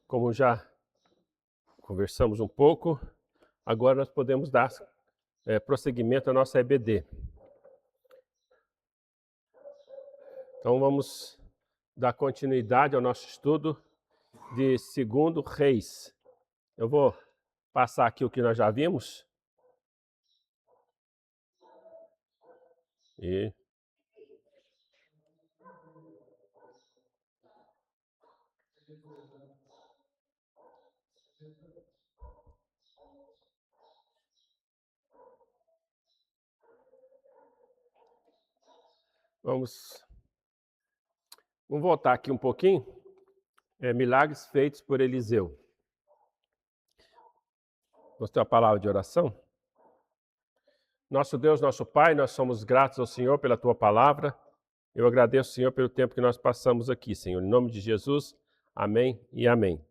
Como já conversamos um pouco, agora nós podemos dar prosseguimento à nossa EBD. Então vamos dar continuidade ao nosso estudo de 2 Reis. Eu vou passar aqui o que nós já vimos. E vamos voltar aqui um pouquinho. Milagres feitos por Eliseu. Vamos ter uma palavra de oração? Nosso Deus, nosso Pai, nós somos gratos ao Senhor pela Tua palavra. Eu agradeço, Senhor, pelo tempo que nós passamos aqui, Senhor. Em nome de Jesus, amém e amém.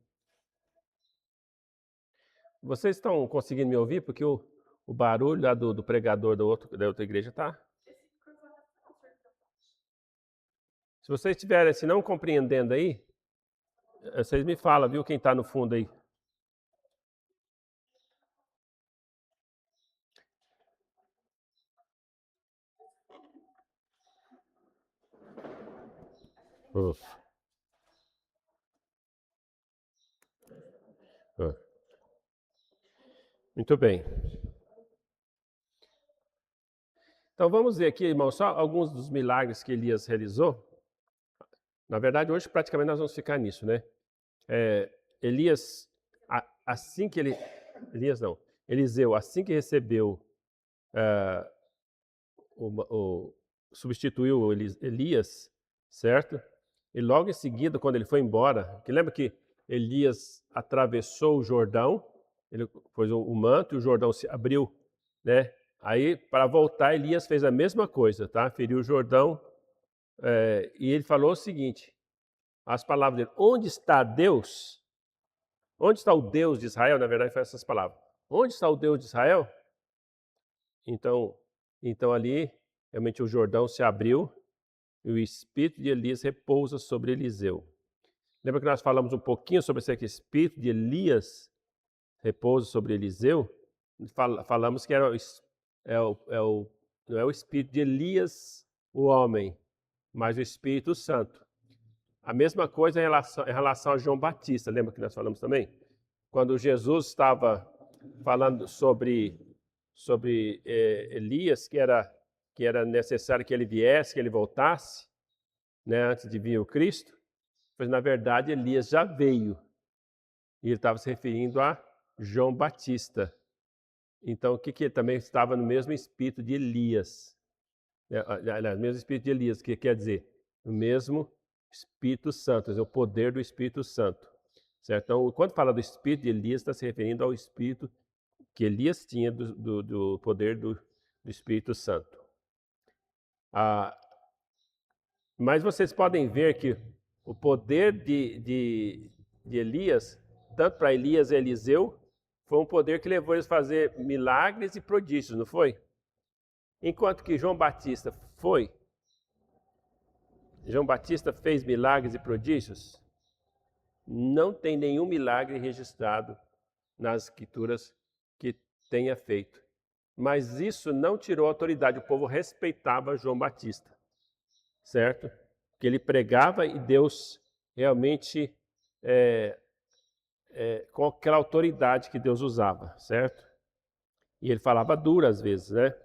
Vocês estão conseguindo me ouvir? Porque o barulho lá do pregador da outra igreja está... Se vocês estiverem assim, não compreendendo aí, vocês me falam, viu, quem está no fundo aí. Muito bem. Então vamos ver aqui, irmão, só alguns dos milagres que Elias realizou. Na verdade, hoje praticamente nós vamos ficar nisso, né? Elias, assim que ele... Elias não. Eliseu, assim que recebeu, substituiu Elias, certo? E logo em seguida, quando ele foi embora, que lembra que Elias atravessou o Jordão, ele pôs o manto e o Jordão se abriu, né? Aí, para voltar, Elias fez a mesma coisa, tá? Feriu o Jordão, e ele falou o seguinte, as palavras dele, onde está Deus? Onde está o Deus de Israel? Na verdade, foi essas palavras. Onde está o Deus de Israel? Então ali, realmente o Jordão se abriu e o espírito de Elias repousa sobre Eliseu. Lembra que nós falamos um pouquinho sobre esse espírito de Elias repousa sobre Eliseu? Falamos que não é o espírito de Elias, o homem, mas o Espírito Santo. A mesma coisa em relação a João Batista, lembra que nós falamos também? Quando Jesus estava falando sobre Elias, que era necessário que ele viesse, que ele voltasse, né, antes de vir o Cristo, mas na verdade Elias já veio, e ele estava se referindo a João Batista. Então, o que ele também estava no mesmo espírito de Elias, no mesmo espírito de Elias, que quer dizer, o mesmo Espírito Santo, o poder do Espírito Santo, certo? Então, quando fala do espírito de Elias, está se referindo ao espírito que Elias tinha do poder do Espírito Santo. Mas vocês podem ver que o poder de Elias, tanto para Elias e Eliseu, foi um poder que levou eles a fazer milagres e prodígios, não foi? Enquanto que João Batista fez milagres e prodígios, não tem nenhum milagre registrado nas escrituras que tenha feito. Mas isso não tirou a autoridade, o povo respeitava João Batista, certo? Que ele pregava e Deus realmente, com aquela autoridade que Deus usava, certo? E ele falava duro às vezes, né?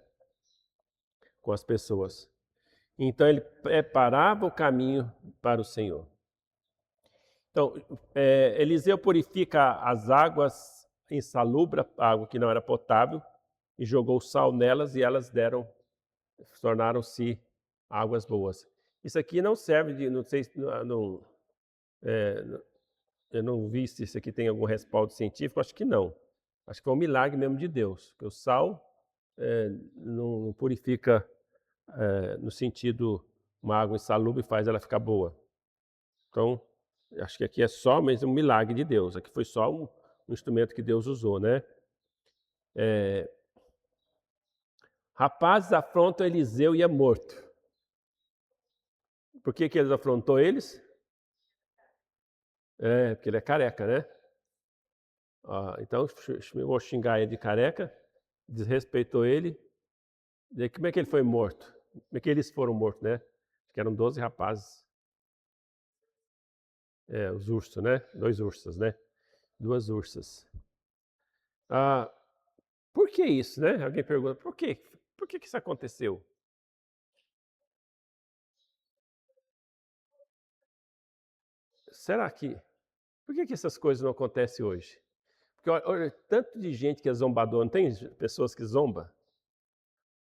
Com as pessoas. Então ele preparava o caminho para o Senhor. Então, Eliseu purifica as águas insalubres, a água que não era potável, e jogou sal nelas e elas tornaram-se águas boas. Isso aqui não serve de, não sei, eu não vi se isso aqui tem algum respaldo científico, acho que não. Acho que foi um milagre mesmo de Deus, porque o sal não purifica no sentido, uma água insalubre faz ela ficar boa. Então, acho que aqui é só mesmo um milagre de Deus, aqui foi só um instrumento que Deus usou, né? Rapazes afrontam Eliseu e é morto. Por que eles afrontou eles? Porque ele é careca, né? Então, vou xingar ele de careca, desrespeitou ele. E aí, como é que ele foi morto? Como é que eles foram mortos, né? Acho que eram 12 rapazes. Os ursos, né? 2 ursas, né? 2 ursas. Por que isso, né? Alguém pergunta, por quê? Por que isso aconteceu? Será que... Por que essas coisas não acontecem hoje? Porque olha, tanto de gente que é zombador, não tem pessoas que zombam?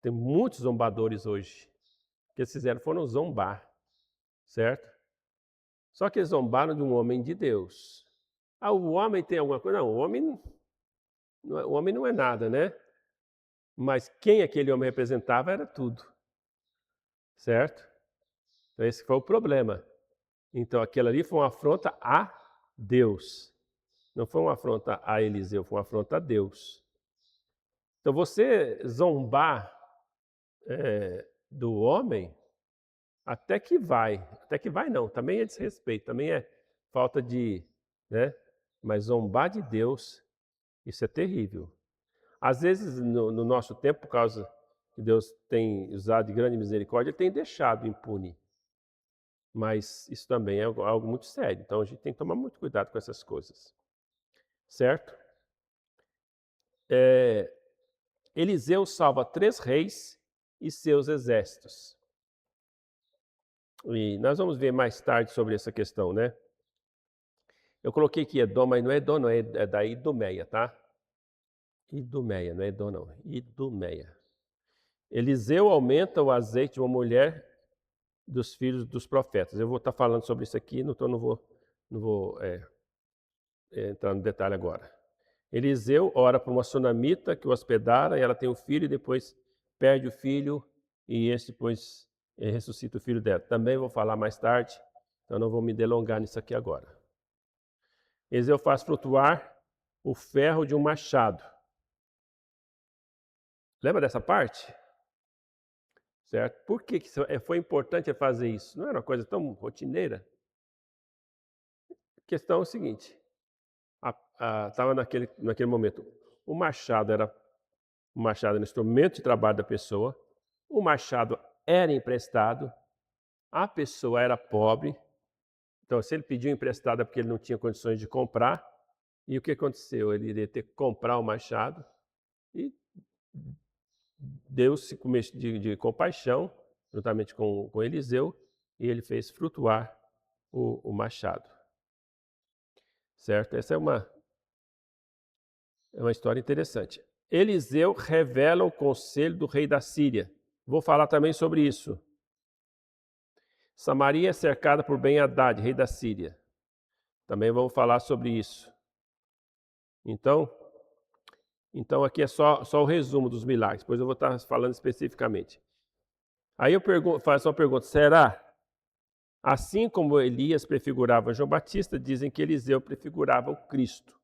Tem muitos zombadores hoje. O que eles fizeram foram zombar, certo? Só que eles zombaram de um homem de Deus. O homem tem alguma coisa? Não, o homem não é nada, né? Mas quem aquele homem representava era tudo, certo? Então esse foi o problema. Então aquilo ali foi uma afronta a Deus. Não foi uma afronta a Eliseu, foi uma afronta a Deus. Então você zombar do homem, até que vai não, também é desrespeito, também é falta de, né? Mas zombar de Deus, isso é terrível. Às vezes no nosso tempo, por causa que Deus tem usado de grande misericórdia, Ele tem deixado impune. Mas isso também é algo muito sério, então a gente tem que tomar muito cuidado com essas coisas, certo? Eliseu salva 3 reis e seus exércitos. E nós vamos ver mais tarde sobre essa questão, né? Eu coloquei aqui Edom, mas não é Edom, não, é da Idumeia, tá? Idumeia, não é Edom não, Idumeia. Eliseu aumenta o azeite de uma mulher dos filhos dos profetas. Eu vou estar falando sobre isso aqui, então não vou entrar no detalhe agora. Eliseu ora para uma sunamita que o hospedara, e ela tem um filho e depois perde o filho, e esse depois ressuscita o filho dela. Também vou falar mais tarde, então não vou me delongar nisso aqui agora. Eliseu faz flutuar o ferro de um machado. Lembra dessa parte? Certo? Por que foi importante fazer isso? Não era uma coisa tão rotineira? A questão é o seguinte, estava naquele momento, o machado era um instrumento de trabalho da pessoa, o machado era emprestado, a pessoa era pobre, então se ele pediu emprestado é porque ele não tinha condições de comprar, e o que aconteceu? Ele iria ter que comprar o machado, e Deus se de compaixão, juntamente com Eliseu, e ele fez flutuar o machado. Certo? Essa é uma história interessante. Eliseu revela o conselho do rei da Síria. Vou falar também sobre isso. Samaria é cercada por Ben-Hadad, rei da Síria. Também vamos falar sobre isso. Então aqui é só o resumo dos milagres, depois eu vou estar falando especificamente. Aí eu faço uma pergunta, será? Assim como Elias prefigurava João Batista, dizem que Eliseu prefigurava o Cristo.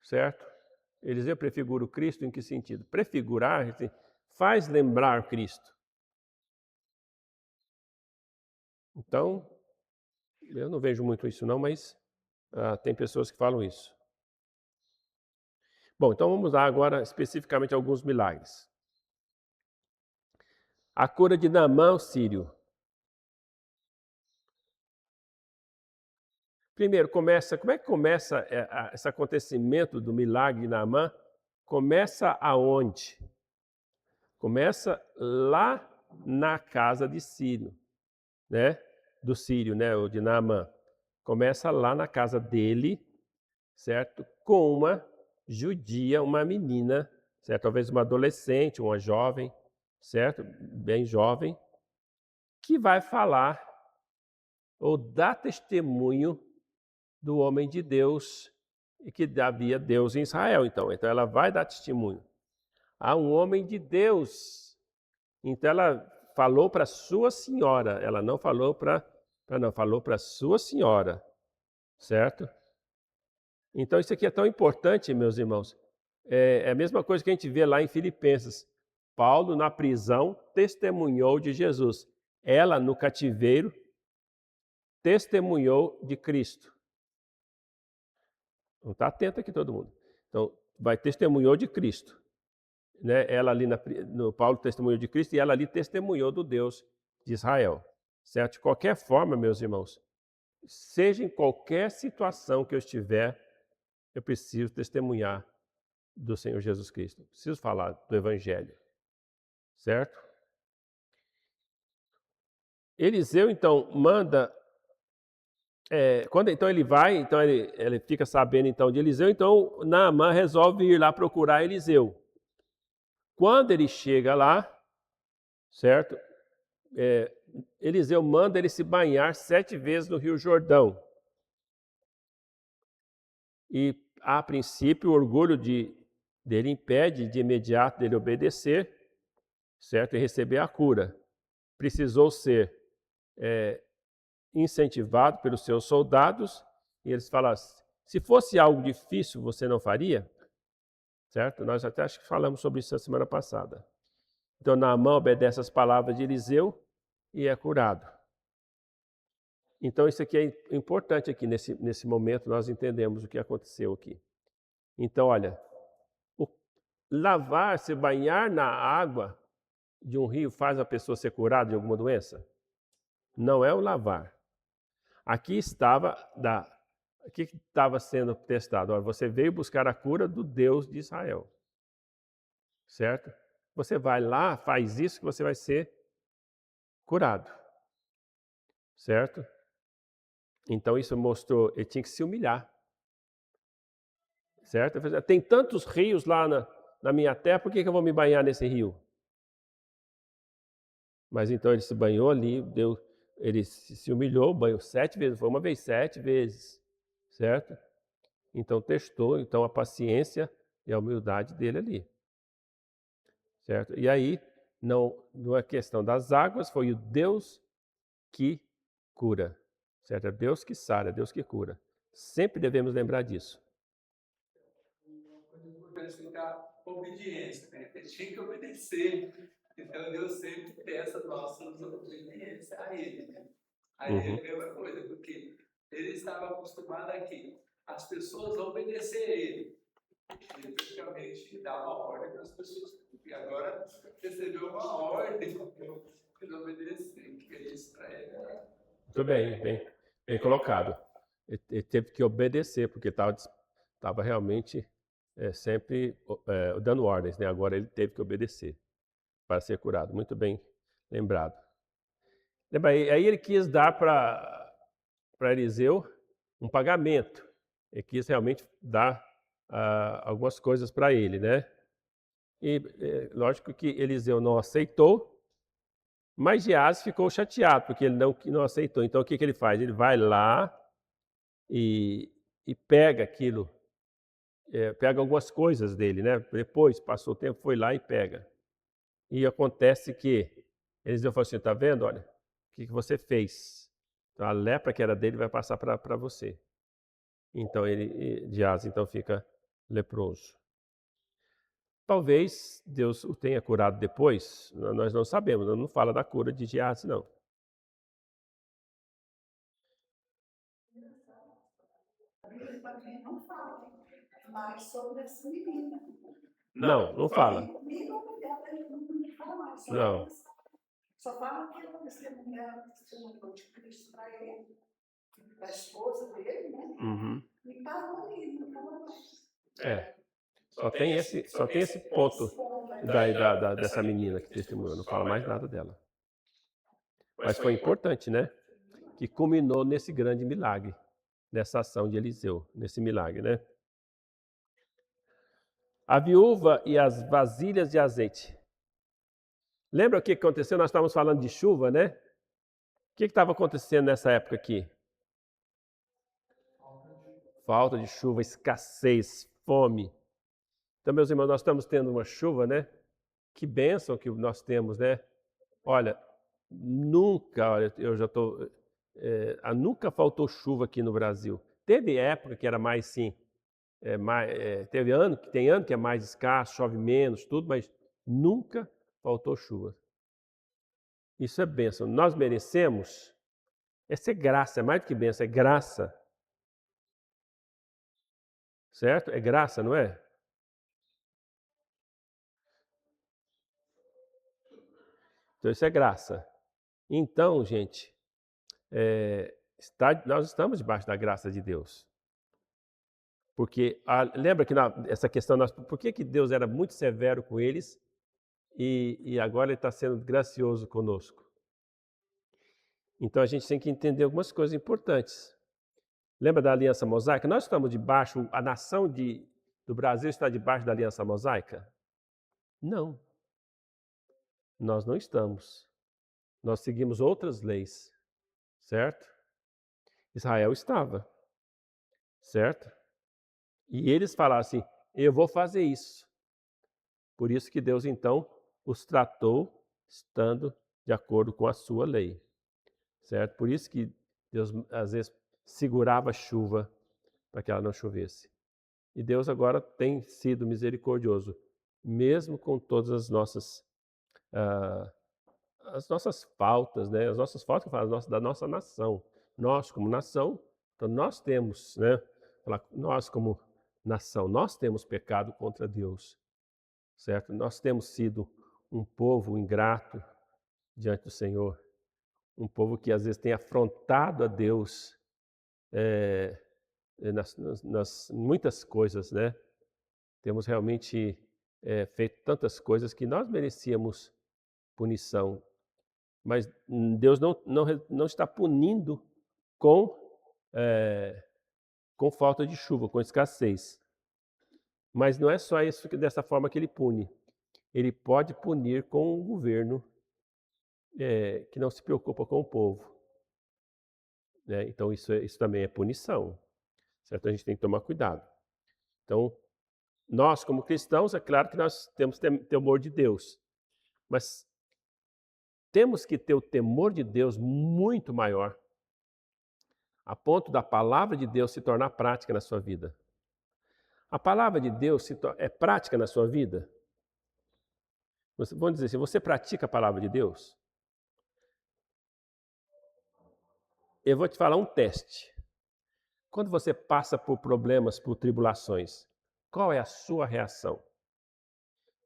Certo? Eliseu prefigura o Cristo em que sentido? Prefigurar faz lembrar Cristo. Então, eu não vejo muito isso não, mas tem pessoas que falam isso. Bom, então vamos lá agora especificamente a alguns milagres. A cura de Naamã, o sírio. Primeiro, como é que começa esse acontecimento do milagre de Naamã? Começa aonde? Começa lá na casa de Sírio, né? Do sírio, né? O de Naamã. Começa lá na casa dele, certo? Com uma judia, uma menina, certo? Talvez uma adolescente, uma jovem, certo? Bem jovem, que vai falar ou dar testemunho do homem de Deus e que havia Deus em Israel. Então ela vai dar testemunho. Há um homem de Deus. Então ela falou para sua senhora, ela não falou falou para sua senhora, certo? Então isso aqui é tão importante, meus irmãos. É a mesma coisa que a gente vê lá em Filipenses. Paulo, na prisão, testemunhou de Jesus. Ela, no cativeiro, testemunhou de Cristo. Não está atento aqui todo mundo. Então, vai testemunhou de Cristo. Né? Ela ali, no Paulo testemunhou de Cristo e ela ali testemunhou do Deus de Israel. Certo? De qualquer forma, meus irmãos, seja em qualquer situação que eu estiver, eu preciso testemunhar do Senhor Jesus Cristo. Preciso falar do Evangelho. Certo? Eliseu, então, manda... quando então ele vai, então ele fica sabendo então de Eliseu, então Naamã resolve ir lá procurar Eliseu. Quando ele chega lá, certo? Eliseu manda ele se banhar 7 vezes no Rio Jordão. E, a princípio, o orgulho dele impede de imediato dele obedecer, certo? E receber a cura. Precisou ser incentivado pelos seus soldados, e eles falaram, se fosse algo difícil, você não faria? Certo? Nós até acho que falamos sobre isso na semana passada. Então, Naamã obedece às palavras de Eliseu e é curado. Então, isso aqui é importante aqui, nesse momento, nós entendemos o que aconteceu aqui. Então, olha, lavar, se banhar na água de um rio faz a pessoa ser curada de alguma doença? Não é o lavar. Aqui estava sendo testado. Olha, você veio buscar a cura do Deus de Israel. Certo? Você vai lá, faz isso que você vai ser curado. Certo? Então isso mostrou, ele tinha que se humilhar. Certo? Tem tantos rios lá na minha terra, por que eu vou me banhar nesse rio? Mas então ele se banhou ali, ele se humilhou, banhou 7 vezes, foi uma vez 7 vezes, certo? Então testou a paciência e a humildade dele ali, certo? E aí, não é questão das águas, foi o Deus que cura, certo? É Deus que sara, é Deus que cura. Sempre devemos lembrar disso. Ficar obediência, né? Ele tinha que obedecer. Então Deus sempre peça a nossa obediência a Ele. Aí é a mesma coisa, porque ele estava acostumado aqui, as pessoas obedecem a ele. Ele praticamente dá uma ordem para as pessoas. E agora recebeu uma ordem para obedecer, que é isso para ele. Muito bem colocado. Ele teve que obedecer, porque estava realmente sempre dando ordens, né? Agora ele teve que obedecer para ser curado. Muito bem lembrado. Aí ele quis dar para Eliseu um pagamento. Ele quis realmente dar algumas coisas para ele, né? E lógico que Eliseu não aceitou, mas Geazi ficou chateado, porque ele não aceitou. Então o que ele faz? Ele vai lá e pega aquilo, pega algumas coisas dele, né? Depois, passou o tempo, foi lá e pega. E acontece que Eliseu falou assim, tá vendo? Olha, o que você fez? Então, a lepra que era dele vai passar para você. Então, Geazi então fica leproso. Talvez Deus o tenha curado depois, nós não sabemos, não fala da cura de Geazi, não. Não fala mais sobre essa menina. Não fala. Não. Só fala que ela testemunhou de Cristo para ele, da esposa dele, né? E parou ali, não falou mais. Só tem esse ponto dessa menina que testemunhou, não fala mais nada dela. Mas foi importante, né? Que culminou nesse grande milagre, nessa ação de Eliseu, nesse milagre, né? A viúva e as vasilhas de azeite. Lembra o que aconteceu? Nós estávamos falando de chuva, né? O que estava acontecendo nessa época aqui? Falta de chuva, escassez, fome. Então, meus irmãos, nós estamos tendo uma chuva, né? Que bênção que nós temos, né? Olha, eu já estou... nunca faltou chuva aqui no Brasil. Teve época que era mais, sim, tem ano que é mais escasso, chove menos, tudo, mas nunca faltou chuva. Isso é bênção. Nós merecemos, essa é graça, é mais do que bênção, é graça. certo? É graça, não é? Então isso é graça. Então, gente, nós estamos debaixo da graça de Deus. Porque lembra que essa questão, por que Deus era muito severo com eles e agora Ele está sendo gracioso conosco? Então a gente tem que entender algumas coisas importantes. Lembra da aliança mosaica? Nós estamos debaixo, a nação do Brasil está debaixo da aliança mosaica? Não, nós não estamos. Nós seguimos outras leis, certo? Israel estava, certo? E eles falaram assim, eu vou fazer isso. Por isso que Deus então os tratou estando de acordo com a sua lei, certo? Por isso que Deus às vezes segurava a chuva para que ela não chovesse. E Deus agora tem sido misericordioso, mesmo com todas as nossas faltas, né? As nossas faltas da nossa nação. Nós como nação, então nós temos, né? Nós como nação, nós temos pecado contra Deus, certo? Nós temos sido um povo ingrato diante do Senhor, um povo que às vezes tem afrontado a Deus nas muitas coisas, né? Temos realmente feito tantas coisas que nós merecíamos punição, mas Deus não está punindo com, com falta de chuva, com escassez. Mas não é só isso dessa forma que Ele pune. Ele pode punir com um governo que não se preocupa com o povo, né? Então isso também é punição, certo? A gente tem que tomar cuidado. Então, nós como cristãos, é claro que nós temos temor de Deus, mas temos que ter o temor de Deus muito maior, a ponto da palavra de Deus se tornar prática na sua vida. A palavra de Deus é prática na sua vida? Vamos dizer assim, você pratica a palavra de Deus? Eu vou te falar um teste. Quando você passa por problemas, por tribulações, qual é a sua reação?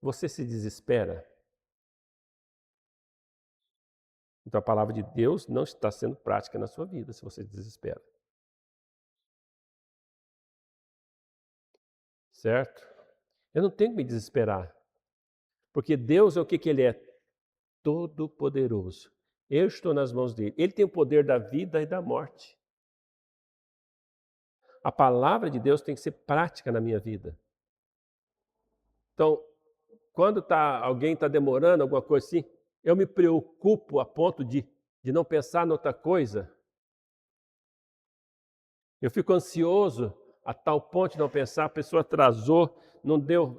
Você se desespera? Então a palavra de Deus não está sendo prática na sua vida se você se desespera. Certo? Eu não tenho que me desesperar. Porque Deus é o que Ele é? Todo-poderoso. Eu estou nas mãos dele. Ele tem o poder da vida e da morte. A palavra de Deus tem que ser prática na minha vida. Então, quando alguém está demorando, alguma coisa assim, eu me preocupo a ponto de não pensar em outra coisa. Eu fico ansioso a tal ponto de não pensar, a pessoa atrasou, não deu,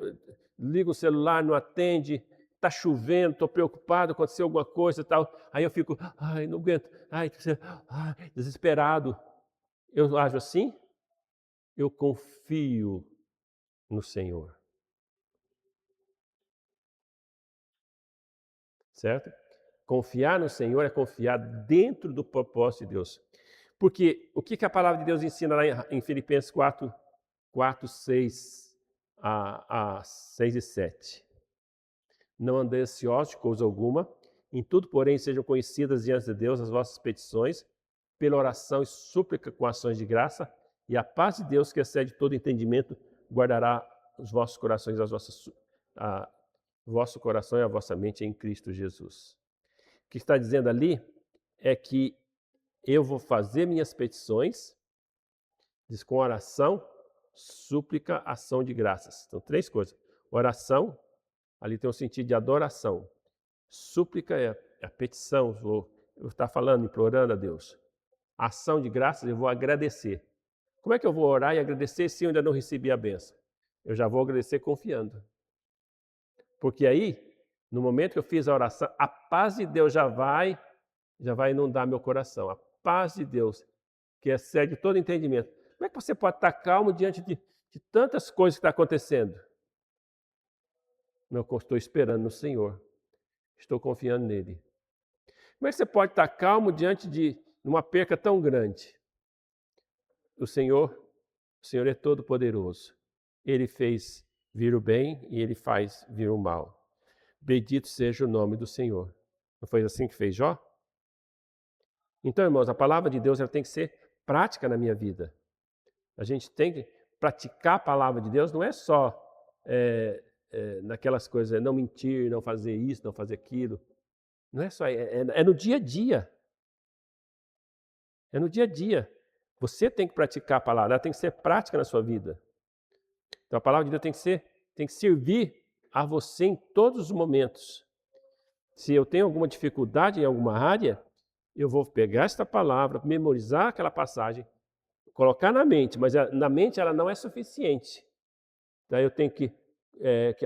liga o celular, não atende, está chovendo, estou preocupado, aconteceu alguma coisa e tal. Aí eu fico, ai, não aguento, ai, desesperado. Eu ajo assim? Eu confio no Senhor. Certo? Confiar no Senhor é confiar dentro do propósito de Deus. Porque o que a palavra de Deus ensina lá em Filipenses 4, 6 a 6 e 7? Não andeis ansiosos de coisa alguma, em tudo, porém, sejam conhecidas diante de Deus as vossas petições, pela oração e súplica com ações de graça, e a paz de Deus, que excede todo entendimento, guardará os vossos corações, vosso coração e a vossa mente em Cristo Jesus. O que está dizendo ali é que eu vou fazer minhas petições, diz com oração, súplica, ação de graças. Então, 3 coisas. Oração, ali tem um sentido de adoração. Súplica é a petição, vou estar falando, implorando a Deus. Ação de graças, eu vou agradecer. Como é que eu vou orar e agradecer se eu ainda não recebi a bênção? Eu já vou agradecer confiando. Porque aí, no momento que eu fiz a oração, a paz de Deus já vai inundar meu coração. A paz de Deus, que excede todo entendimento. Como é que você pode estar calmo diante de tantas coisas que estão acontecendo? Não, eu estou esperando no Senhor. Estou confiando nele. Como é que você pode estar calmo diante de uma perca tão grande? O Senhor é todo poderoso. ele fez vir o bem e ele faz vir o mal. Bendito seja o nome do Senhor. Não foi assim que fez Jó? Então, irmãos, a palavra de Deus ela tem que ser prática na minha vida. A gente tem que praticar a palavra de Deus, não é só naquelas coisas, não mentir, não fazer isso, não fazer aquilo. Não é só, é no dia a dia. É no dia a dia. Você tem que praticar a palavra, ela tem que ser prática na sua vida. Então a palavra de Deus tem que servir a você em todos os momentos. Se eu tenho alguma dificuldade em alguma área, eu vou pegar esta palavra, memorizar aquela passagem, colocar na mente, mas na mente ela não é suficiente. Daí eu tenho que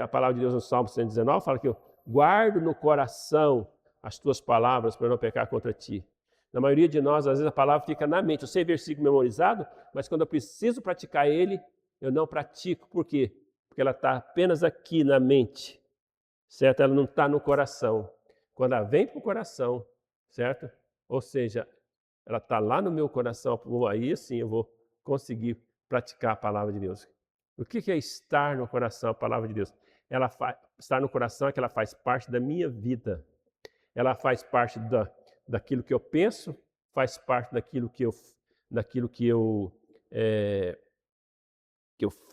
a palavra de Deus no Salmo 119 fala que eu guardo no coração as tuas palavras para não pecar contra ti. Na maioria de nós, às vezes a palavra fica na mente. Eu sei versículo memorizado, mas quando eu preciso praticar ele, eu não pratico. Por quê? Porque ela está apenas aqui na mente, certo? Ela não está no coração. Quando ela vem para o coração, certo? Ou seja, ela está lá no meu coração, aí sim eu vou conseguir praticar a palavra de Deus. O que é estar no coração, a palavra de Deus? Estar no coração é que ela faz parte da minha vida. Ela faz parte daquilo que eu penso, faz parte daquilo que eu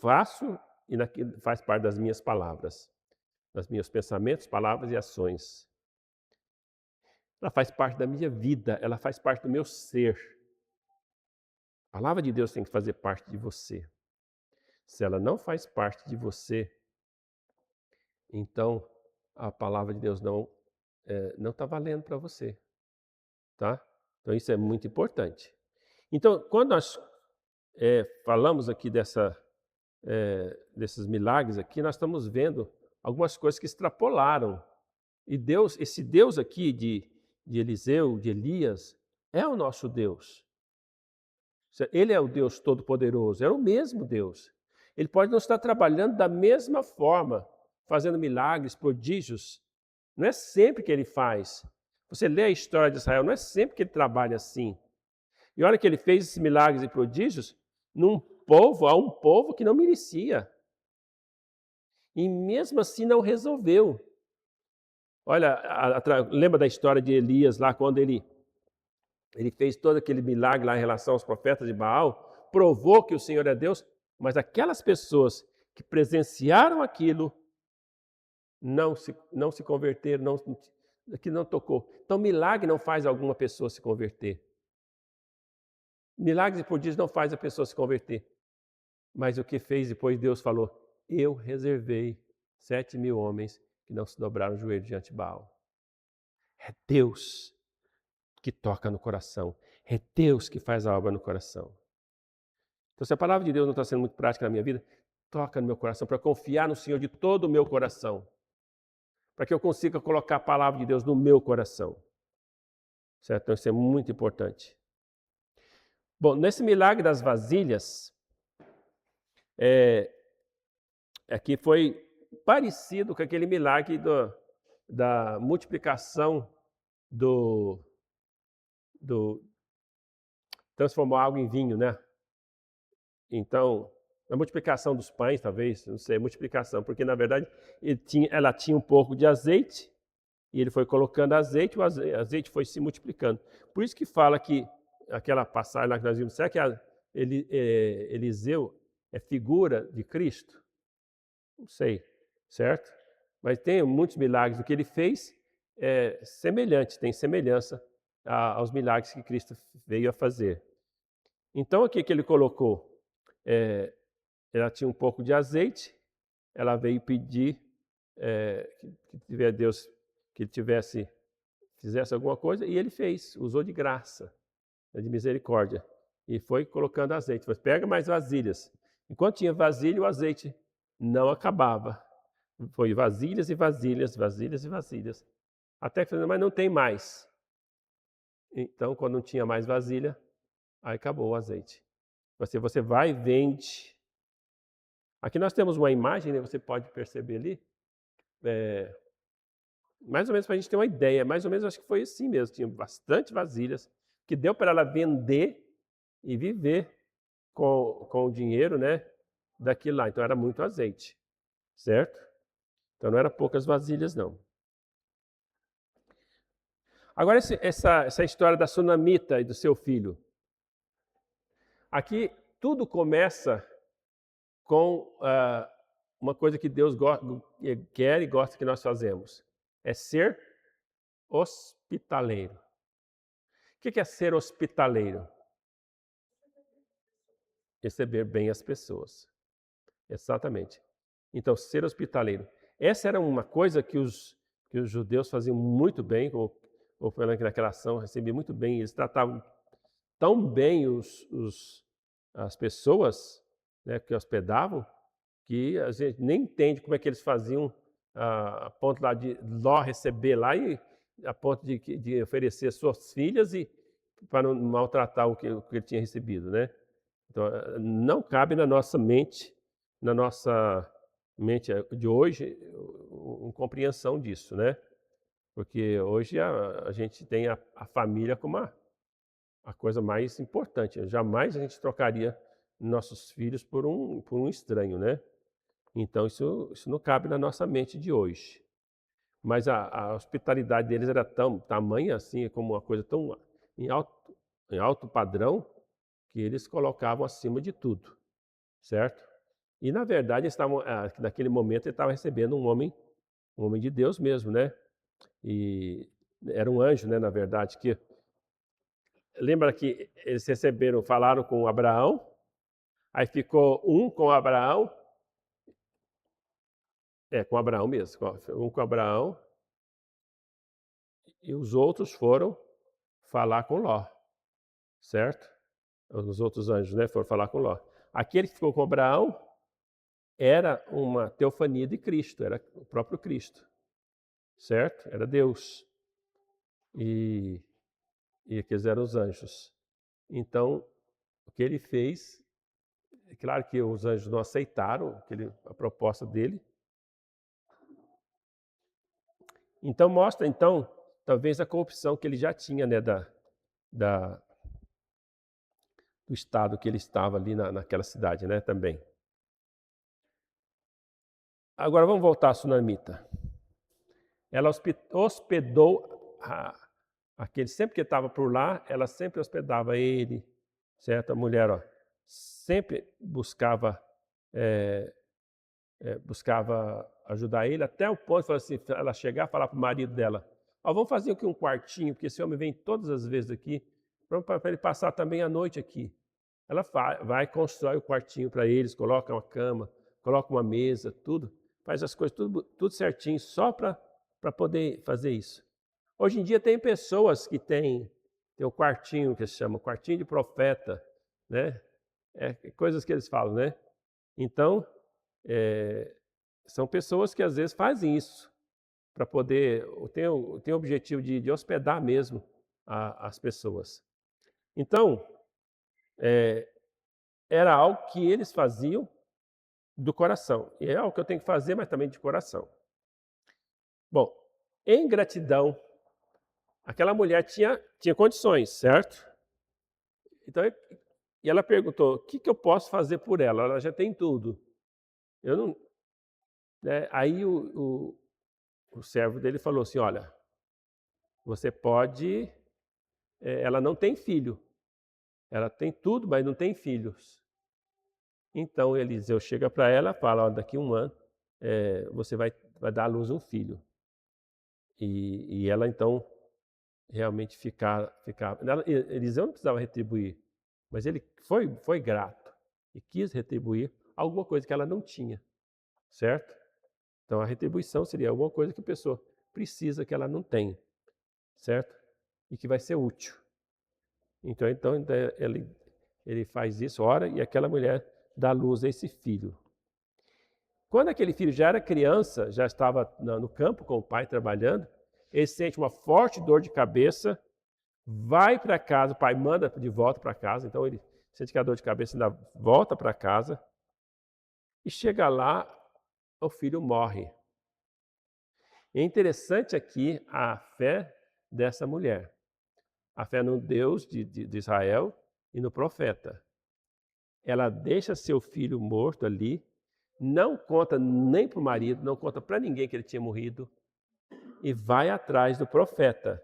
faço e faz parte das minhas palavras, dos meus pensamentos, palavras e ações. Ela faz parte da minha vida, ela faz parte do meu ser. A palavra de Deus tem que fazer parte de você. Se ela não faz parte de você, então a palavra de Deus não está valendo para você, tá? Então isso é muito importante. Então, quando nós falamos aqui desses milagres aqui, nós estamos vendo algumas coisas que extrapolaram. E Deus, esse Deus aqui de Eliseu, de Elias, é o nosso Deus. Ele é o Deus Todo-Poderoso, é o mesmo Deus. Ele pode não estar trabalhando da mesma forma, fazendo milagres, prodígios. Não é sempre que ele faz. Você lê a história de Israel, não é sempre que ele trabalha assim. E olha que ele fez esses milagres e prodígios a um povo que não merecia. E mesmo assim não resolveu. Olha, lembra da história de Elias lá, quando ele fez todo aquele milagre lá em relação aos profetas de Baal, provou que o Senhor é Deus, mas aquelas pessoas que presenciaram aquilo não se converteram, que não tocou. Então milagre não faz alguma pessoa se converter. Milagres e prodígios não faz a pessoa se converter. Mas o que fez depois, Deus falou, eu reservei 7.000 homens que não se dobraram o joelho diante de Baal. É Deus que toca no coração. É Deus que faz a obra no coração. Então, se a palavra de Deus não está sendo muito prática na minha vida, toca no meu coração para confiar no Senhor de todo o meu coração. Para que eu consiga colocar a palavra de Deus no meu coração. Certo? Então, isso é muito importante. Bom, nesse milagre das vasilhas, aqui foi parecido com aquele milagre da multiplicação transformou água em vinho, né? Então, a multiplicação dos pães, talvez, não sei, multiplicação, porque na verdade ela tinha um pouco de azeite, e ele foi colocando azeite, o azeite foi se multiplicando. Por isso que fala que, aquela passagem lá que nós vimos, será que Eliseu é figura de Cristo? Não sei, certo? Mas tem muitos milagres do que ele fez, tem semelhança aos milagres que Cristo veio a fazer. Então, aqui que ele colocou, ela tinha um pouco de azeite, ela veio pedir que Deus que ele fizesse alguma coisa, e ele fez, usou de graça, de misericórdia, e foi colocando azeite. Mas pega mais vasilhas. Enquanto tinha vasilha, o azeite não acabava. Foi vasilhas e vasilhas, vasilhas e vasilhas. Até que, mas não tem mais. Então, quando não tinha mais vasilha, aí acabou o azeite. Você vai e vende. Aqui nós temos uma imagem, né, você pode perceber ali. Mais ou menos para a gente ter uma ideia, mais ou menos acho que foi assim mesmo. Tinha bastante vasilhas, que deu para ela vender e viver com o dinheiro, né? daquilo lá. Então era muito azeite, certo? Então não era poucas vasilhas, não. Agora essa história da sunamita e do seu filho. Aqui tudo começa com uma coisa que Deus quer e gosta que nós fazemos. É ser hospitaleiro. O que é ser hospitaleiro? Receber bem as pessoas. Exatamente. Então, ser hospitaleiro. Essa era uma coisa que os judeus faziam muito bem, ou naquela ação, recebiam muito bem. Eles tratavam tão bem as pessoas, né, que hospedavam, que a gente nem entende como é que eles faziam a ponto lá de Ló receber lá e a ponto de oferecer suas filhas e para não maltratar o que ele tinha recebido, né? Então, não cabe na nossa mente de hoje, uma compreensão disso, né? Porque hoje a gente tem a família como a coisa mais importante. Jamais a gente trocaria nossos filhos por um estranho, né? Então, isso não cabe na nossa mente de hoje. Mas a hospitalidade deles era tamanha assim, como uma coisa tão em alto padrão, que eles colocavam acima de tudo, certo? E, na verdade, naquele momento, ele estava recebendo um homem de Deus mesmo, né? E era um anjo, né, na verdade, que lembra que eles falaram com Abraão, aí ficou um com Abraão, com Abraão mesmo, um com Abraão, e os outros foram falar com Ló, certo? Os outros anjos, né, foram falar com Ló. Aquele que ficou com Abraão era uma teofania de Cristo, era o próprio Cristo, certo? Era Deus. E aqueles eram os anjos. Então, o que ele fez, é claro que os anjos não aceitaram a proposta dele. Então mostra, talvez a corrupção que ele já tinha, né, do estado que ele estava ali naquela cidade, né, também. Agora vamos voltar à sunamita. Ela hospedou aquele, sempre que estava por lá, ela sempre hospedava ele, certo? A mulher, sempre buscava ajudar ele, até o ponto de ela chegar e falar para o marido dela, vamos fazer aqui um quartinho, porque esse homem vem todas as vezes aqui, para ele passar também a noite aqui. Ela vai, constrói o quartinho para eles, coloca uma cama, coloca uma mesa, tudo, faz as coisas tudo certinho, só para poder fazer isso. Hoje em dia tem pessoas que tem um quartinho que se chama quartinho de profeta, né? Coisas que eles falam, né? Então, são pessoas que às vezes fazem isso para poder, tem o objetivo de hospedar mesmo as pessoas. Então, era algo que eles faziam do coração. E é algo que eu tenho que fazer, mas também de coração. Bom, em gratidão, aquela mulher tinha condições, certo? Então, e ela perguntou, o que eu posso fazer por ela? Ela já tem tudo. Eu não, né? Aí o servo dele falou assim, olha, você pode, ela não tem filho. Ela tem tudo, mas não tem filhos. Então Eliseu chega para ela e fala, daqui a um ano você vai dar à luz um filho. E ela então realmente Eliseu não precisava retribuir, mas ele foi grato e quis retribuir alguma coisa que ela não tinha, certo? Então a retribuição seria alguma coisa que a pessoa precisa que ela não tem, certo? E que vai ser útil. Então ele faz isso, ora, e aquela mulher dá luz a esse filho. Quando aquele filho já era criança, já estava no campo com o pai trabalhando, ele sente uma forte dor de cabeça, vai para casa, o pai manda de volta para casa, então ele sente que a dor de cabeça ainda volta para casa, e chega lá, o filho morre. É interessante aqui a fé dessa mulher, a fé no Deus de Israel e no profeta. ela deixa seu filho morto ali, não conta nem para o marido, não conta para ninguém que ele tinha morrido, e vai atrás do profeta.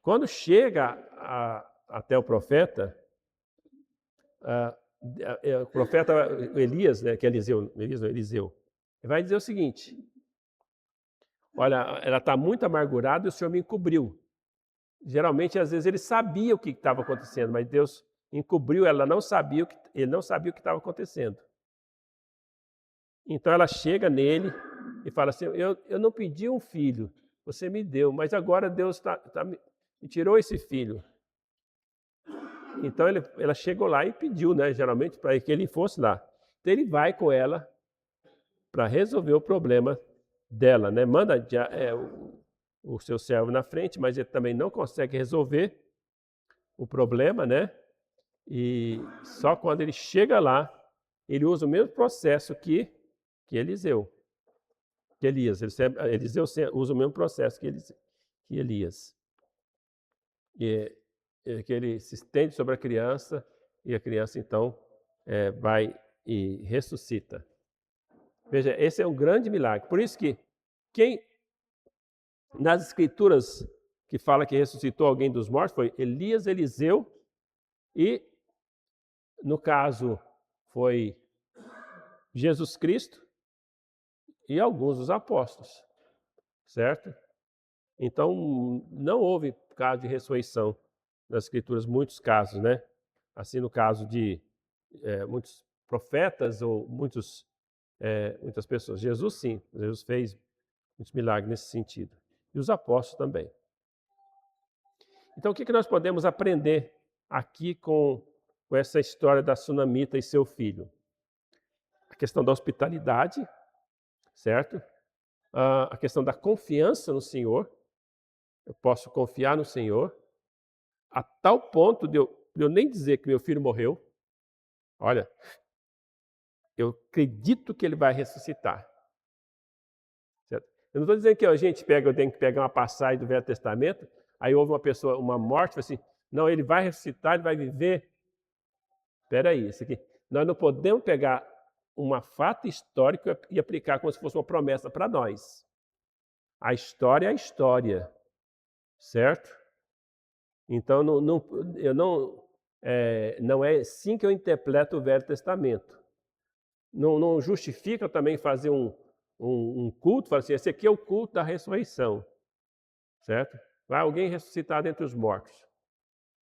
Quando chega até o profeta, o profeta Elias, né, que é Eliseu, Eliseu, vai dizer o seguinte: olha, ela está muito amargurada e o Senhor me encobriu. Geralmente, às vezes, ele sabia o que estava acontecendo, mas Deus encobriu, ele não sabia o que estava acontecendo. Então ela chega nele e fala assim: eu não pedi um filho, você me deu, mas agora Deus me tirou esse filho. Então ela chegou lá e pediu, né, geralmente, para que ele fosse lá. Então ele vai com ela para resolver o problema dela, né? Manda o seu servo na frente, mas ele também não consegue resolver o problema, né? E só quando ele chega lá, ele usa o mesmo processo que Eliseu. Que Elias. Eliseu usa o mesmo processo que Elias. Que ele se estende sobre a criança e a criança, então, vai e ressuscita. Veja, esse é um grande milagre. Por isso que nas escrituras que fala que ressuscitou alguém dos mortos foi Elias, Eliseu e, no caso, foi Jesus Cristo e alguns dos apóstolos, certo? Então, não houve caso de ressurreição nas escrituras, muitos casos, né? Assim, no caso de muitos profetas ou muitas pessoas. Jesus, sim, Jesus fez muitos milagres nesse sentido. E os apóstolos também. Então, o que nós podemos aprender aqui com essa história da sunamita e seu filho? A questão da hospitalidade, certo? A questão da confiança no Senhor. Eu posso confiar no Senhor a tal ponto de eu nem dizer que meu filho morreu. Olha, eu acredito que ele vai ressuscitar. Certo? Eu não estou dizendo que eu tenho que pegar uma passagem do Velho Testamento, aí houve uma morte, assim, não, ele vai ressuscitar, ele vai viver. Espera aí, isso aqui. Nós não podemos pegar um fato histórico e aplicar como se fosse uma promessa para nós. A história é a história, certo? Então, não é assim que eu interpreto o Velho Testamento. Não justifica também fazer um culto, falar assim, esse aqui é o culto da ressurreição, certo? Vai alguém ressuscitar dentre os mortos.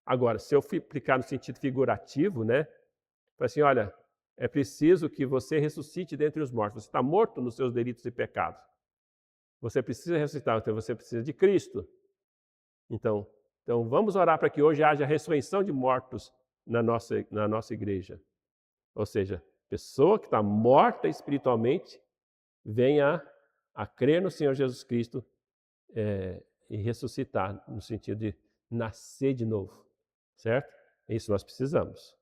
Agora, se eu aplicar no sentido figurativo, né? Fala assim, olha, é preciso que você ressuscite dentre os mortos. Você está morto nos seus delitos e pecados. Você precisa ressuscitar, então você precisa de Cristo. Então vamos orar para que hoje haja ressurreição de mortos na nossa igreja. Ou seja, pessoa que está morta espiritualmente venha a crer no Senhor Jesus Cristo e ressuscitar, no sentido de nascer de novo, certo? É isso nós precisamos,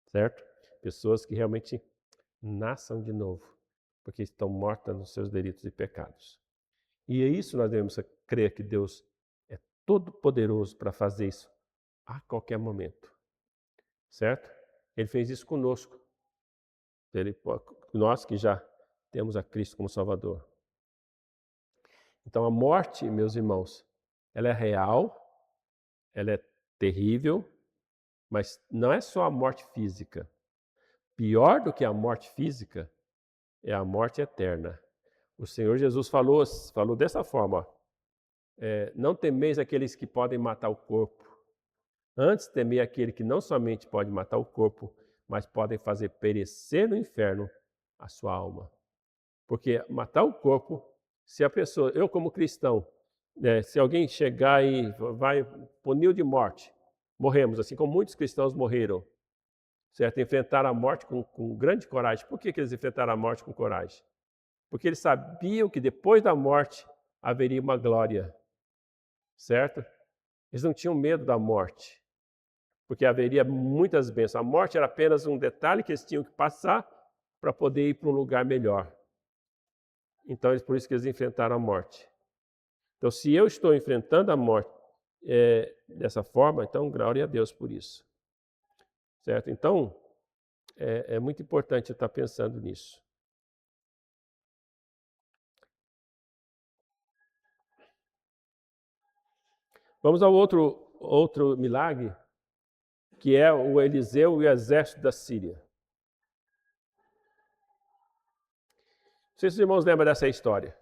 certo? Pessoas que realmente nasçam de novo, porque estão mortas nos seus delitos e pecados. E é isso nós devemos crer que Deus é todo poderoso para fazer isso a qualquer momento, certo? Ele fez isso conosco. Nós que já temos a Cristo como Salvador. Então a morte, meus irmãos, ela é real, ela é terrível, mas não é só a morte física. Pior do que a morte física é a morte eterna. O Senhor Jesus falou dessa forma, não temeis aqueles que podem matar o corpo. Antes temei aquele que não somente pode matar o corpo, mas podem fazer perecer no inferno a sua alma. Porque matar o corpo, se a pessoa, eu como cristão, se alguém chegar e vai punir de morte, morremos, assim como muitos cristãos morreram, certo? Enfrentaram a morte com grande coragem. Por que eles enfrentaram a morte com coragem? Porque eles sabiam que depois da morte haveria uma glória, certo? Eles não tinham medo da morte, porque haveria muitas bênçãos. A morte era apenas um detalhe que eles tinham que passar para poder ir para um lugar melhor. Então, por isso que eles enfrentaram a morte. Então, se eu estou enfrentando a morte dessa forma, então glória a Deus por isso. certo? Então, é muito importante estar pensando nisso. Vamos ao outro milagre, que é o Eliseu e o exército da Síria. Não sei se os irmãos lembram dessa história.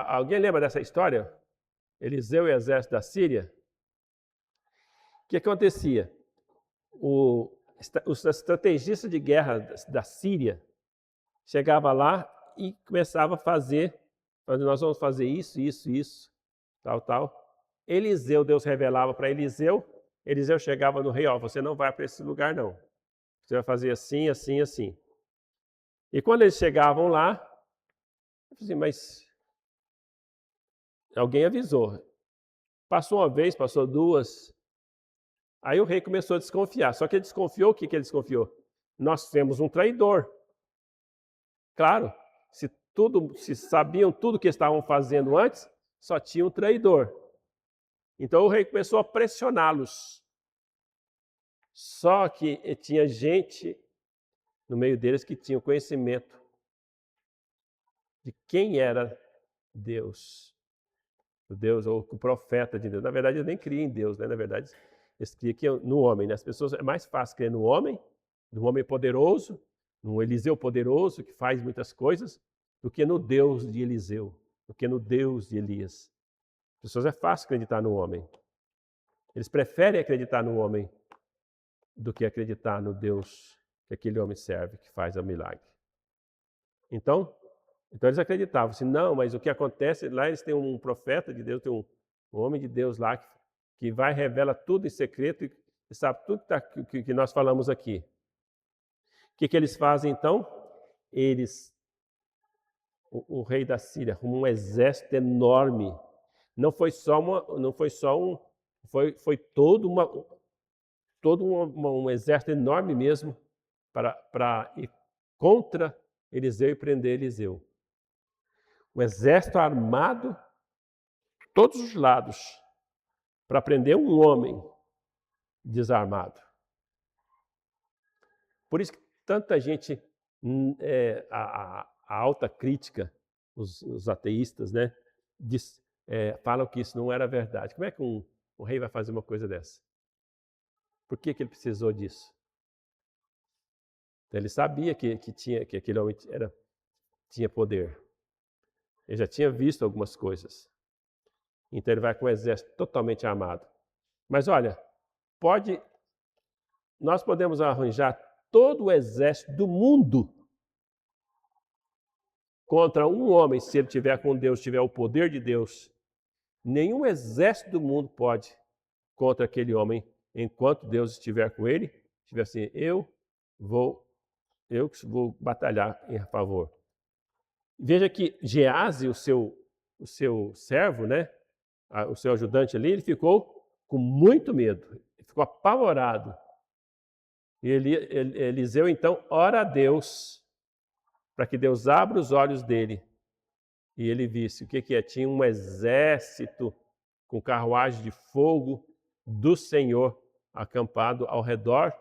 Alguém lembra dessa história? Eliseu e o exército da Síria? O que acontecia? Os estrategistas de guerra da Síria chegava lá e começava a fazer, nós vamos fazer isso, tal. Eliseu, Deus revelava para Eliseu chegava no rei, você não vai para esse lugar não. Você vai fazer assim, assim, assim. E quando eles chegavam lá, eu falei assim, mas alguém avisou. Passou uma vez, passou duas. Aí o rei começou a desconfiar. Só que ele desconfiou, o que ele desconfiou? Nós temos um traidor. Claro, se sabiam tudo o que estavam fazendo antes, só tinha um traidor. Então o rei começou a pressioná-los. Só que tinha gente no meio deles que tinha o conhecimento de quem era Deus. O Deus ou o profeta de Deus. Na verdade, eles nem criam em Deus, né? Na verdade, eles criam no homem. Né? As pessoas, é mais fácil crer no homem poderoso, num Eliseu poderoso que faz muitas coisas, do que no Deus de Eliseu, do que no Deus de Elias. As pessoas é fácil acreditar no homem. Eles preferem acreditar no homem do que acreditar no Deus que aquele homem serve, que faz o milagre. Então eles acreditavam assim, não, mas o que acontece, lá eles têm um profeta de Deus, tem um homem de Deus lá que vai revela tudo em secreto e sabe tudo que nós falamos aqui. O que eles fazem então? O rei da Síria arrumou um exército enorme. Foi todo um exército enorme mesmo para ir contra Eliseu e prender Eliseu. Um exército armado de todos os lados para prender um homem desarmado. Por isso que tanta gente, a alta crítica, os ateístas, né, falam que isso não era verdade. Como é que um rei vai fazer uma coisa dessa? Por que ele precisou disso? Ele sabia que aquele homem tinha poder. Ele já tinha visto algumas coisas. Então ele vai com o exército totalmente armado. Mas olha, nós podemos arranjar todo o exército do mundo contra um homem, se ele tiver com Deus, tiver o poder de Deus. Nenhum exército do mundo pode contra aquele homem, enquanto Deus estiver com ele, estiver assim, eu vou batalhar em favor. Veja que Geazi, o seu servo, né, o seu ajudante ali, ele ficou com muito medo, ele ficou apavorado. E Eliseu então ora a Deus para que Deus abra os olhos dele e ele visse o que é. Tinha um exército com carruagem de fogo do Senhor acampado ao redor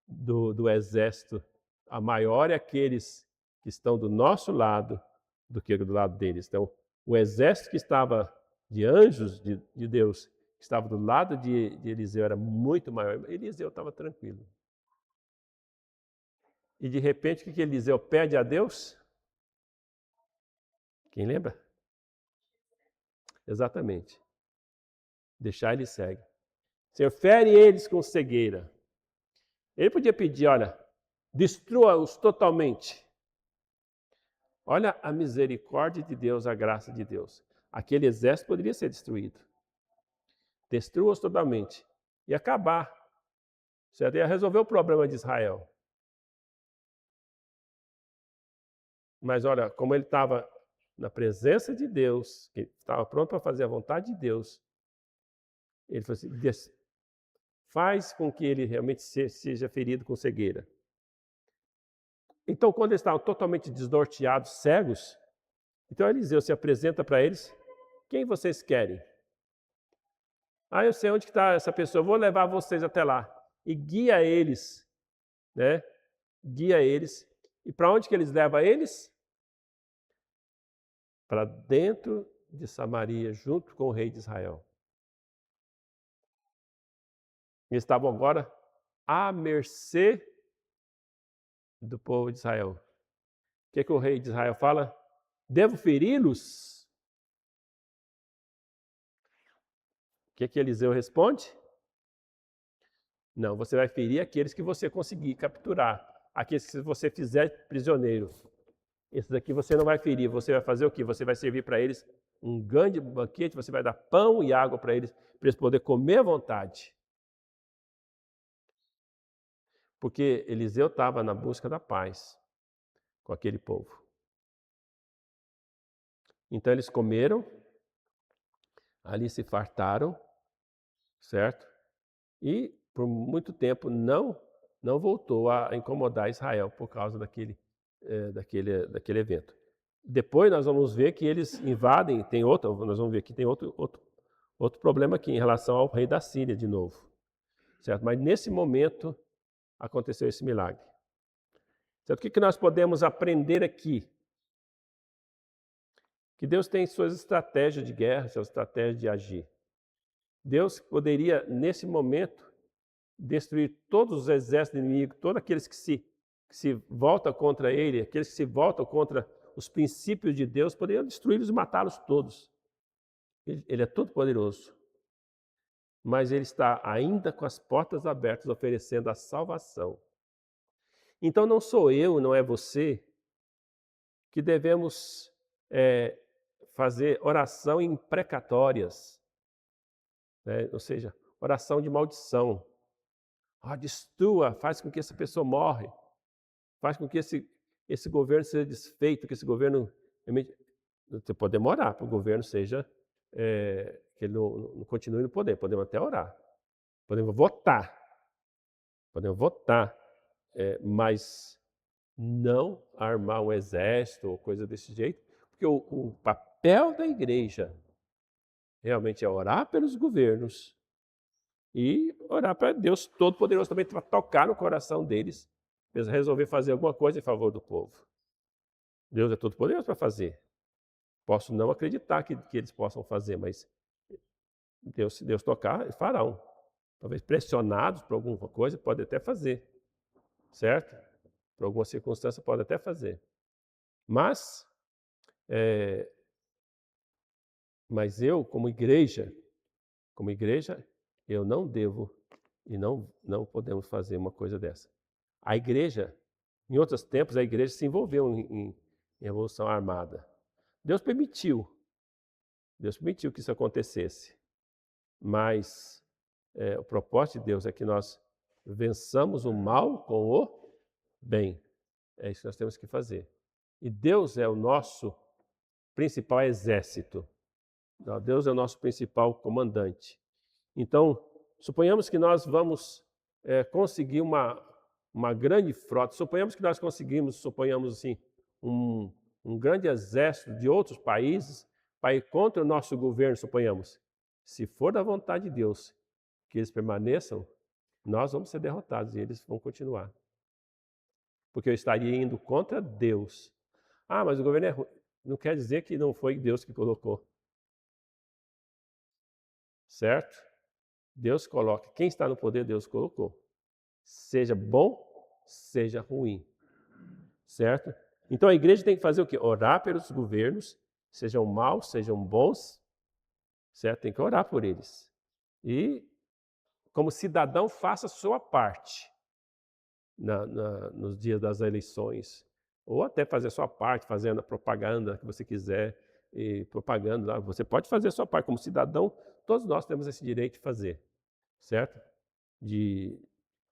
do exército. A maior é aqueles que estão do nosso lado do que do lado deles. Então, o exército que estava de anjos de Deus, que estava do lado de Eliseu, era muito maior. Eliseu estava tranquilo. E de repente, o que Eliseu pede a Deus? Quem lembra? Exatamente. Deixar ele cego. Senhor, fere eles com cegueira. Ele podia pedir, olha, destrua-os totalmente. Olha a misericórdia de Deus, a graça de Deus. Aquele exército poderia ser destruído. Destrua-os totalmente. E acabar. Certo? Ia resolver o problema de Israel. Mas olha, como ele estava na presença de Deus, que estava pronto para fazer a vontade de Deus, ele falou assim, faz com que ele realmente seja ferido com cegueira. Então, quando eles estavam totalmente desnorteados, cegos, então Eliseu se apresenta para eles, quem vocês querem? Eu sei onde que está essa pessoa, eu vou levar vocês até lá. E guia eles, né? Guia eles. E para onde que eles levam eles? Para dentro de Samaria, junto com o rei de Israel. Eles estavam agora à mercê do povo de Israel. O que o rei de Israel fala? Devo feri-los? O que Eliseu responde? Não, você vai ferir aqueles que você conseguir capturar, aqueles que você fizer prisioneiro. Esses aqui você não vai ferir, você vai fazer o quê? Você vai servir para eles um grande banquete, você vai dar pão e água para eles poderem comer à vontade. Porque Eliseu estava na busca da paz com aquele povo. Então eles comeram, ali se fartaram, certo? E por muito tempo não voltou a incomodar Israel por causa daquele evento. Depois nós vamos ver que eles invadem, nós vamos ver que tem outro problema aqui em relação ao rei da Síria de novo, certo? Mas nesse momento aconteceu esse milagre. Certo? O que nós podemos aprender aqui? Que Deus tem suas estratégias de guerra, suas estratégias de agir. Deus poderia, nesse momento, destruir todos os exércitos inimigos, todos aqueles que se voltam contra ele, aqueles que se voltam contra os princípios de Deus, poderiam destruí-los e matá-los todos. Ele é todo poderoso. Mas ele está ainda com as portas abertas, oferecendo a salvação. Então não sou eu, não é você, que devemos fazer oração imprecatórias, né? Ou seja, oração de maldição. Destrua, faz com que essa pessoa morre, faz com que esse governo seja desfeito, que esse governo... Você pode demorar para o governo seja... que ele não continue no poder, podemos até orar, podemos votar, mas não armar um exército ou coisa desse jeito, porque o papel da igreja realmente é orar pelos governos e orar para Deus Todo-Poderoso também para tocar no coração deles, eles resolver fazer alguma coisa em favor do povo. Deus é Todo-Poderoso para fazer. Posso não acreditar que eles possam fazer, mas se Deus tocar, eles farão. Talvez pressionados por alguma coisa, pode até fazer, certo? Por alguma circunstância, pode até fazer. Mas eu, como igreja, eu não devo e não podemos fazer uma coisa dessa. A igreja, em outros tempos, a igreja se envolveu em revolução armada. Deus permitiu que isso acontecesse. Mas o propósito de Deus é que nós vençamos o mal com o bem. É isso que nós temos que fazer. E Deus é o nosso principal exército. Deus é o nosso principal comandante. Então, suponhamos que nós vamos conseguir uma grande frota. Suponhamos que nós conseguimos, assim, um grande exército de outros países para ir contra o nosso governo, suponhamos. Se for da vontade de Deus que eles permaneçam, nós vamos ser derrotados e eles vão continuar. Porque eu estaria indo contra Deus. Mas o governo é ruim. Não quer dizer que não foi Deus que colocou. Certo? Deus coloca. Quem está no poder, Deus colocou. Seja bom, seja ruim. Certo? Então a igreja tem que fazer o quê? Orar pelos governos, sejam maus, sejam bons. Certo? Tem que orar por eles. E, como cidadão, faça a sua parte nos dias das eleições. Ou até fazer a sua parte, fazendo a propaganda que você quiser, e propaganda. Você pode fazer a sua parte como cidadão, todos nós temos esse direito de fazer, certo? De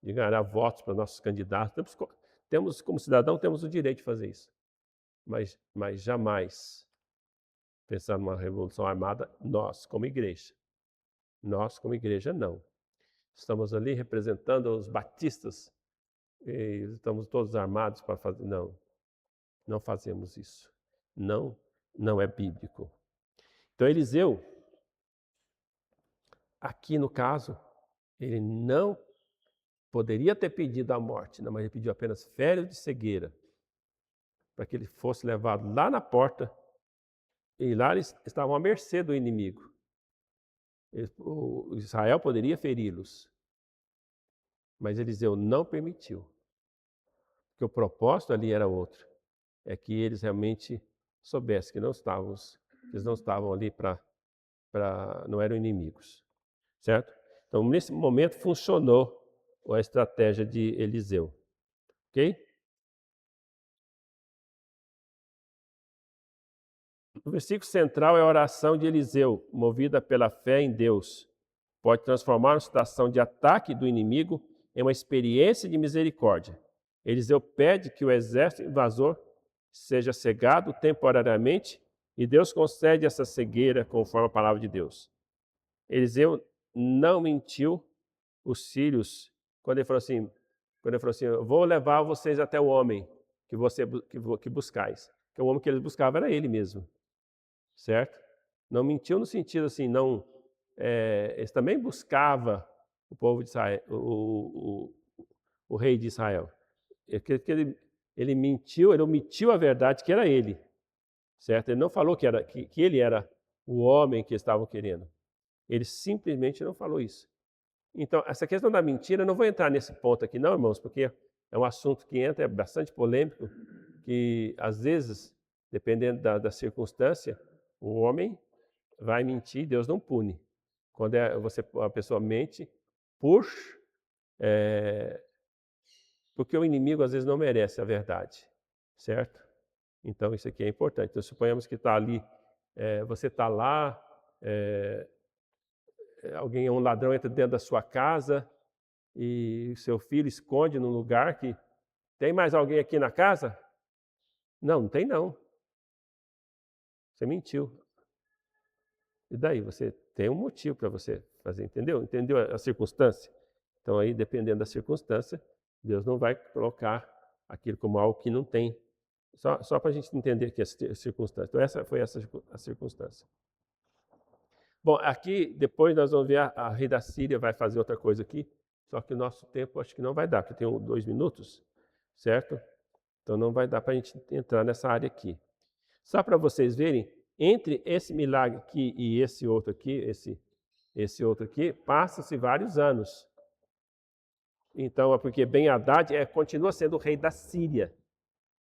ganhar votos para nossos candidatos. Como cidadão, temos o direito de fazer isso. Mas jamais pensar numa revolução armada, nós como igreja. Nós como igreja, não. Estamos ali representando os batistas, e estamos todos armados para fazer. Não fazemos isso. Não é bíblico. Então Eliseu Aqui no caso, ele não poderia ter pedido a morte, não, mas ele pediu apenas férias de cegueira, para que ele fosse levado lá na porta, e lá eles estavam à mercê do inimigo. O Israel poderia feri-los, mas Eliseu não permitiu, porque o propósito ali era outro, é que eles realmente soubessem que eles não estavam ali não eram inimigos, certo? Então, nesse momento, funcionou a estratégia de Eliseu, ok? O versículo central é a oração de Eliseu, movida pela fé em Deus. Pode transformar uma situação de ataque do inimigo em uma experiência de misericórdia. Eliseu pede que o exército invasor seja cegado temporariamente e Deus concede essa cegueira conforme a palavra de Deus. Eliseu não mentiu os sírios quando ele falou assim, eu vou levar vocês até o homem que buscais. Porque o homem que eles buscavam era ele mesmo, certo? Não mentiu no sentido assim, não, eles também buscavam o povo de Israel, o rei de Israel. Ele mentiu, ele omitiu a verdade que era ele, certo? Ele não falou que ele era o homem que estavam querendo. Ele simplesmente não falou isso. Então, essa questão da mentira, eu não vou entrar nesse ponto aqui não, irmãos, porque é um assunto que é bastante polêmico, que às vezes, dependendo da circunstância, o homem vai mentir, Deus não pune. Quando a pessoa mente porque o inimigo às vezes não merece a verdade, certo? Então isso aqui é importante. Então suponhamos que está ali, você está lá, um ladrão entra dentro da sua casa e seu filho esconde num lugar que tem mais alguém aqui na casa? Não, não tem não. Você mentiu. E daí? Você tem um motivo para você fazer, entendeu? Entendeu a circunstância? Então aí, dependendo da circunstância, Deus não vai colocar aquilo como algo que não tem. Só para a gente entender que a circunstância. Então essa foi a circunstância. Bom, aqui depois nós vamos ver a rei da Síria vai fazer outra coisa aqui, só que o nosso tempo acho que não vai dar, porque tem 2 minutos, certo? Então não vai dar para a gente entrar nessa área aqui. Só para vocês verem, entre esse milagre aqui e esse outro aqui, passa-se vários anos. Então, é porque Ben-Hadad continua sendo o rei da Síria,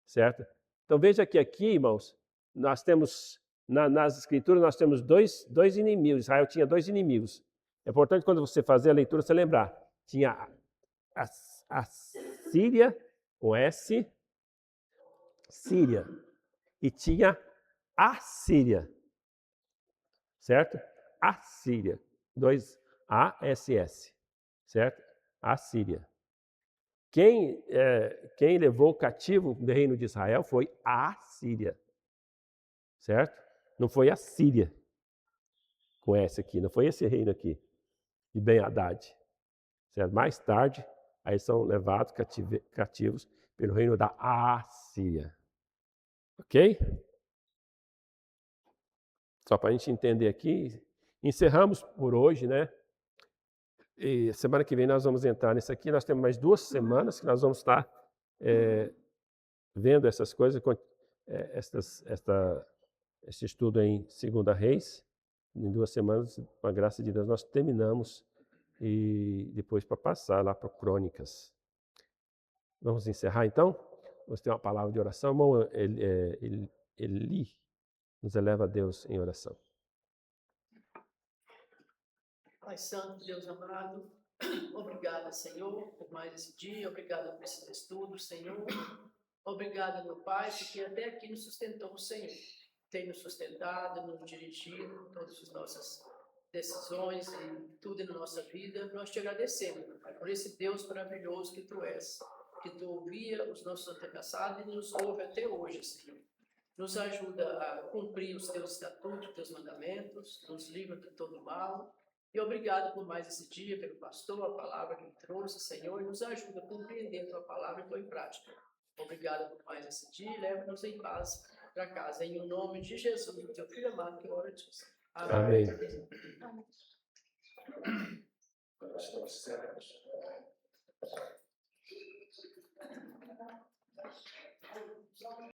certo? Então veja que aqui, irmãos, nós temos, nas escrituras, nós temos dois inimigos. Israel tinha 2 inimigos. É importante quando você fazer a leitura, você lembrar. Tinha a Síria, com S, Síria, e tinha a Síria, certo? A Síria, 2 ASS, certo? A Síria. Quem levou cativo do reino de Israel foi a Síria, certo? Não foi a Síria, com S aqui, não foi esse reino aqui, de Ben-Hadad. Certo? Mais tarde, aí são levados cativos pelo reino da Assíria. Ok? Só para a gente entender aqui, encerramos por hoje, né? E semana que vem nós vamos entrar nisso aqui. Nós temos mais 2 semanas que nós vamos estar vendo essas coisas, esse estudo em 2 Reis. Em 2 semanas, com a graça de Deus, nós terminamos e depois para passar lá para Crônicas. Vamos encerrar então? Vamos ter uma palavra de oração. Irmão Eli nos eleva a Deus em oração. Pai Santo, Deus amado, obrigada, Senhor, por mais esse dia, obrigada por esse estudo, Senhor. Obrigada, meu Pai, porque até aqui nos sustentou o Senhor. Tem nos sustentado, nos dirigido, todas as nossas decisões e tudo na nossa vida. Nós te agradecemos, meu Pai, por esse Deus maravilhoso que Tu és, que Tu ouvia os nossos antepassados e nos ouve até hoje, Senhor. Nos ajuda a cumprir os Teus estatutos, os Teus mandamentos, nos livra de todo mal. E obrigado por mais esse dia, pelo pastor, a palavra que ele trouxe, Senhor, e nos ajuda a compreender a Tua palavra e pôr em prática. Obrigado por mais esse dia e leva-nos em paz para casa. Em nome de Jesus, o Teu Filho amado, que eu oro a Ti. Amém. Nós estamos certos.